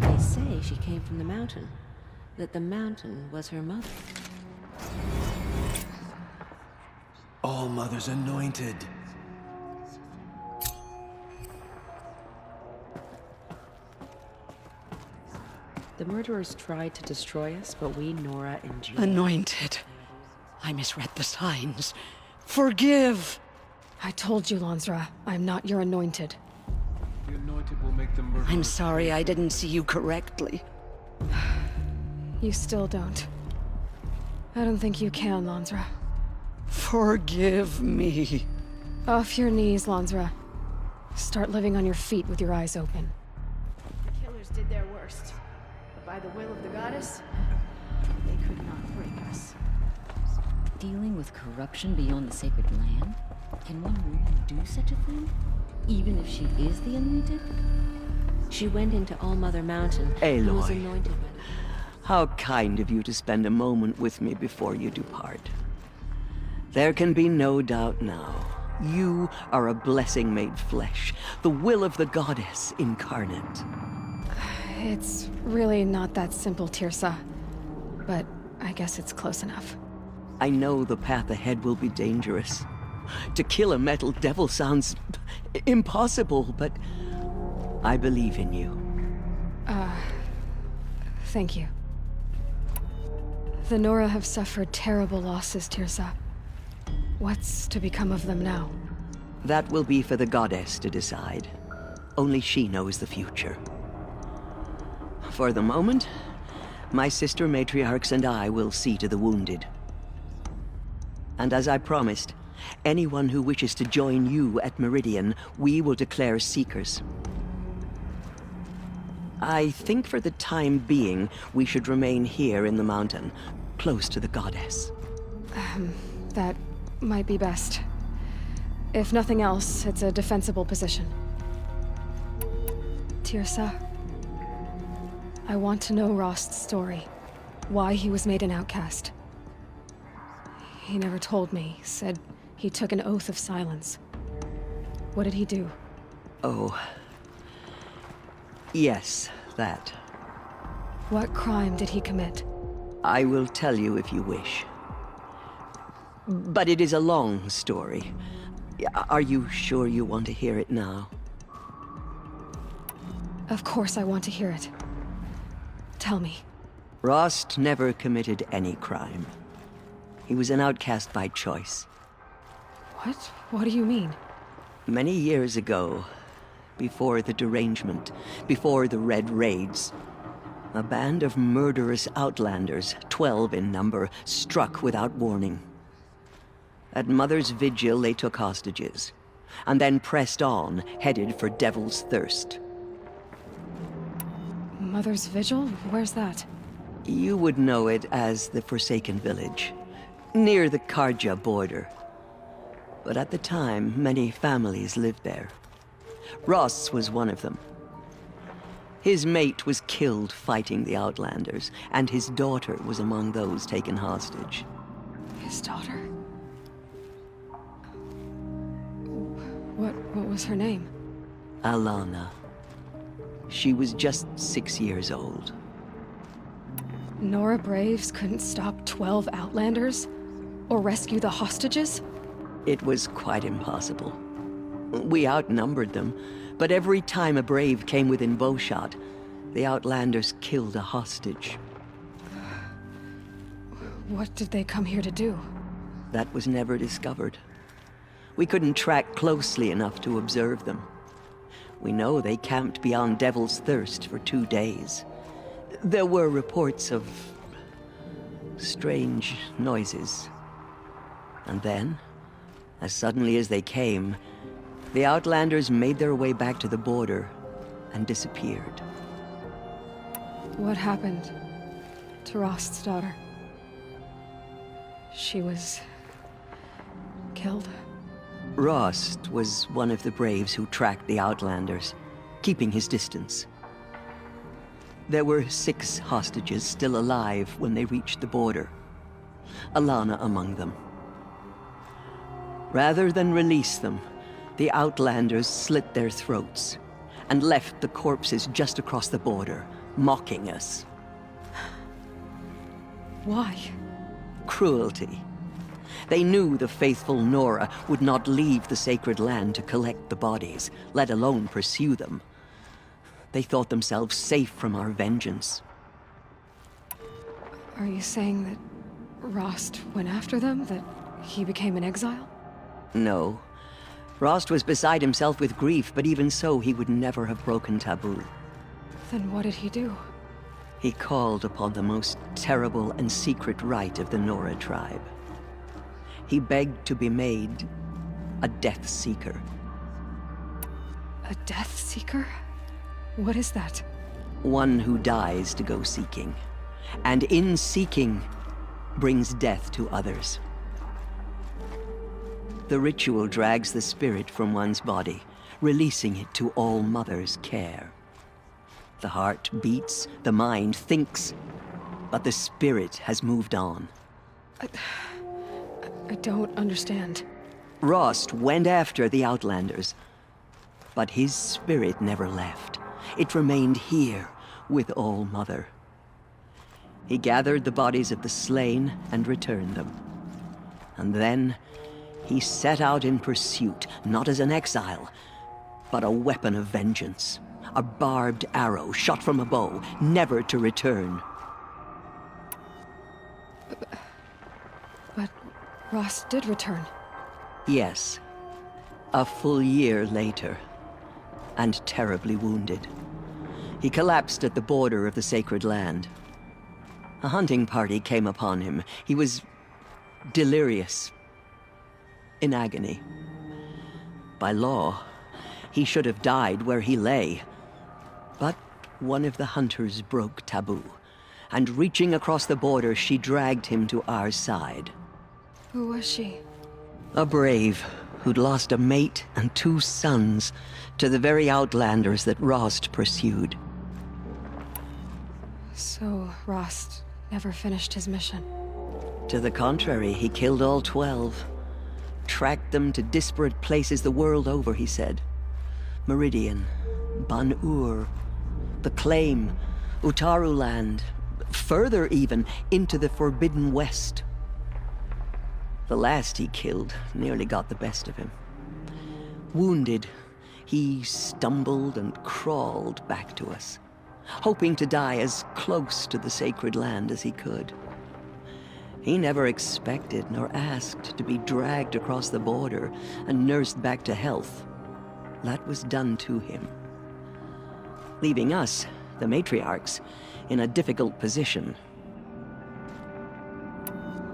They say she came from the mountain, that the mountain was her mother. All Mother's anointed. The murderers tried to destroy us, but we, Nora and Jean... Anointed. I misread the signs. Forgive! I told you, Lansra, I'm not your anointed. The anointed will make the murderers... I'm sorry I didn't see you correctly. You still don't. I don't think you can, Lansra. Forgive me. Off your knees, Lansra. Start living on your feet with your eyes open. The killers did their worst. But by the will of the goddess, they could not break us. Dealing with corruption beyond the sacred land? Can one really do such a thing? Even if she is the anointed? She went into All-Mother Mountain and was Aloy. anointed by the... How kind of you to spend a moment with me before you depart. There can be no doubt now. You are a blessing made flesh, the will of the goddess incarnate. It's really not that simple, Tirsa. But I guess it's close enough. I know the path ahead will be dangerous. To kill a metal devil sounds impossible, but I believe in you. Thank you. The Nora have suffered terrible losses, Tirsa. What's to become of them now? That will be for the goddess to decide. Only she knows the future. For the moment, my sister matriarchs and I will see to the wounded. And as I promised, anyone who wishes to join you at Meridian, we will declare seekers. I think for the time being, we should remain here in the mountain, close to the goddess. That might be best. If nothing else, it's a defensible position. Tirsa, I want to know Rost's story. Why he was made an outcast. He never told me, said he took an oath of silence. What did he do? Oh. Yes, that. What crime did he commit? I will tell you if you wish. But it is a long story. Are you sure you want to hear it now? Of course I want to hear it. Tell me. Rost never committed any crime. He was an outcast by choice. What? What do you mean? Many years ago, before the derangement, before the Red Raids, a band of murderous outlanders, 12 in number, struck without warning. At Mother's vigil, they took hostages, and then pressed on, headed for Devil's Thirst. Mother's Vigil? Where's that? You would know it as the Forsaken Village, near the Karja border. But at the time, many families lived there. Rost's was one of them. His mate was killed fighting the Outlanders, and his daughter was among those taken hostage. His daughter? What was her name? Alana. She was just 6 years old. Nora Braves couldn't stop 12 Outlanders? Or rescue the hostages? It was quite impossible. We outnumbered them, but every time a Brave came within bowshot, the Outlanders killed a hostage. What did they come here to do? That was never discovered. We couldn't track closely enough to observe them. We know they camped beyond Devil's Thirst for 2 days. There were reports of strange noises. And then, as suddenly as they came, the Outlanders made their way back to the border and disappeared. What happened to Rost's daughter? She was killed? Rost was one of the Braves who tracked the Outlanders, keeping his distance. There were 6 hostages still alive when they reached the border, Alana among them. Rather than release them, the Outlanders slit their throats and left the corpses just across the border, mocking us. Why? Cruelty. They knew the faithful Nora would not leave the sacred land to collect the bodies, let alone pursue them. They thought themselves safe from our vengeance. Are you saying that Rost went after them? That he became an exile? No. Rost was beside himself with grief, but even so, he would never have broken taboo. Then what did he do? He called upon the most terrible and secret rite of the Nora tribe. He begged to be made a Death Seeker. A Death Seeker? What is that? One who dies to go seeking, and in seeking, brings death to others. The ritual drags the spirit from one's body, releasing it to All Mother's care. The heart beats, the mind thinks, but the spirit has moved on. I don't understand. Rost went after the Outlanders, but his spirit never left. It remained here with All Mother. He gathered the bodies of the slain and returned them. And then he set out in pursuit, not as an exile, but a weapon of vengeance. A barbed arrow shot from a bow, never to return. But Rost did return. Yes. A full year later, and terribly wounded. He collapsed at the border of the sacred land. A hunting party came upon him. He was delirious, in agony. By law, he should have died where he lay. But one of the hunters broke taboo, and reaching across the border, she dragged him to our side. Who was she? A brave who'd lost a mate and 2 sons to the very Outlanders that Rost pursued. So Rost never finished his mission. To the contrary, he killed all 12. Tracked them to disparate places the world over, he said. Meridian, Ban-Ur, the Claim, Utaru Land, further even, into the Forbidden West. The last he killed nearly got the best of him. Wounded, he stumbled and crawled back to us, hoping to die as close to the sacred land as he could. He never expected nor asked to be dragged across the border and nursed back to health. That was done to him, leaving us, the matriarchs, in a difficult position.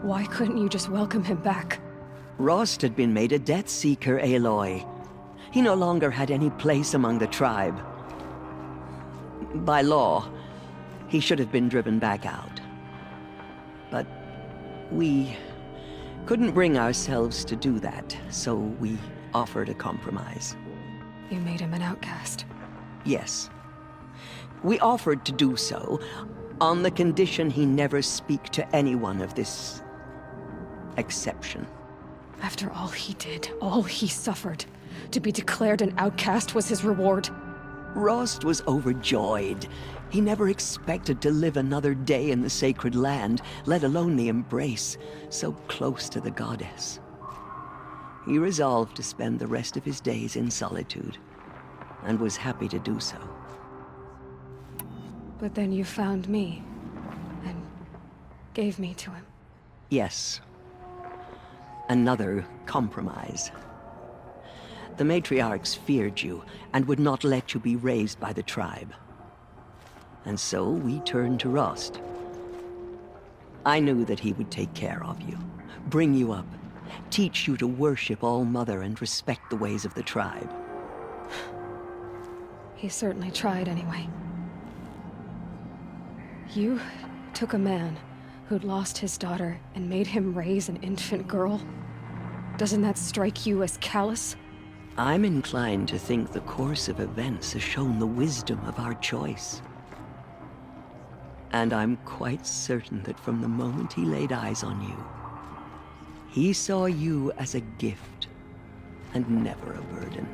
Why couldn't you just welcome him back? Rost had been made a Death Seeker, Aloy. He no longer had any place among the tribe. By law, he should have been driven back out. But we couldn't bring ourselves to do that, so we offered a compromise. You made him an outcast. Yes. We offered to do so on the condition he never speak to anyone of this exception. After all he did, all he suffered, to be declared an outcast was his reward. Rost was overjoyed. He never expected to live another day in the sacred land, let alone the embrace, so close to the goddess. He resolved to spend the rest of his days in solitude, and was happy to do so. But then you found me, and gave me to him. Yes. Another compromise. The matriarchs feared you, and would not let you be raised by the tribe. And so we turned to Rost. I knew that he would take care of you, bring you up, teach you to worship All Mother and respect the ways of the tribe. He certainly tried anyway. You took a man who'd lost his daughter and made him raise an infant girl? Doesn't that strike you as callous? I'm inclined to think the course of events has shown the wisdom of our choice. And I'm quite certain that from the moment he laid eyes on you, he saw you as a gift and never a burden.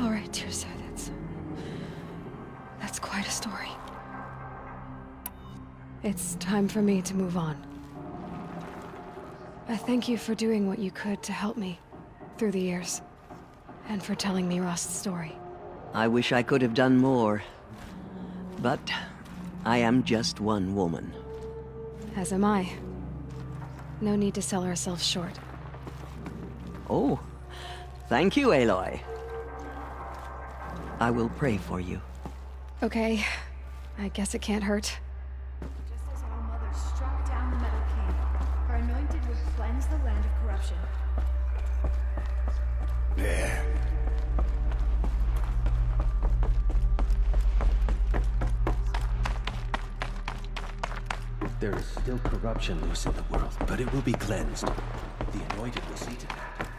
All right, dear sir, that's quite a story. It's time for me to move on. I thank you for doing what you could to help me through the years, and for telling me Rost's story. I wish I could have done more. But I am just one woman. As am I. No need to sell ourselves short. Oh, thank you, Aloy. I will pray for you. Okay, I guess it can't hurt. Just as All Mother struck down the Metal King, her anointed would cleanse the land of corruption. There. There is still corruption loose in the world, but it will be cleansed. The Anointed will see to that.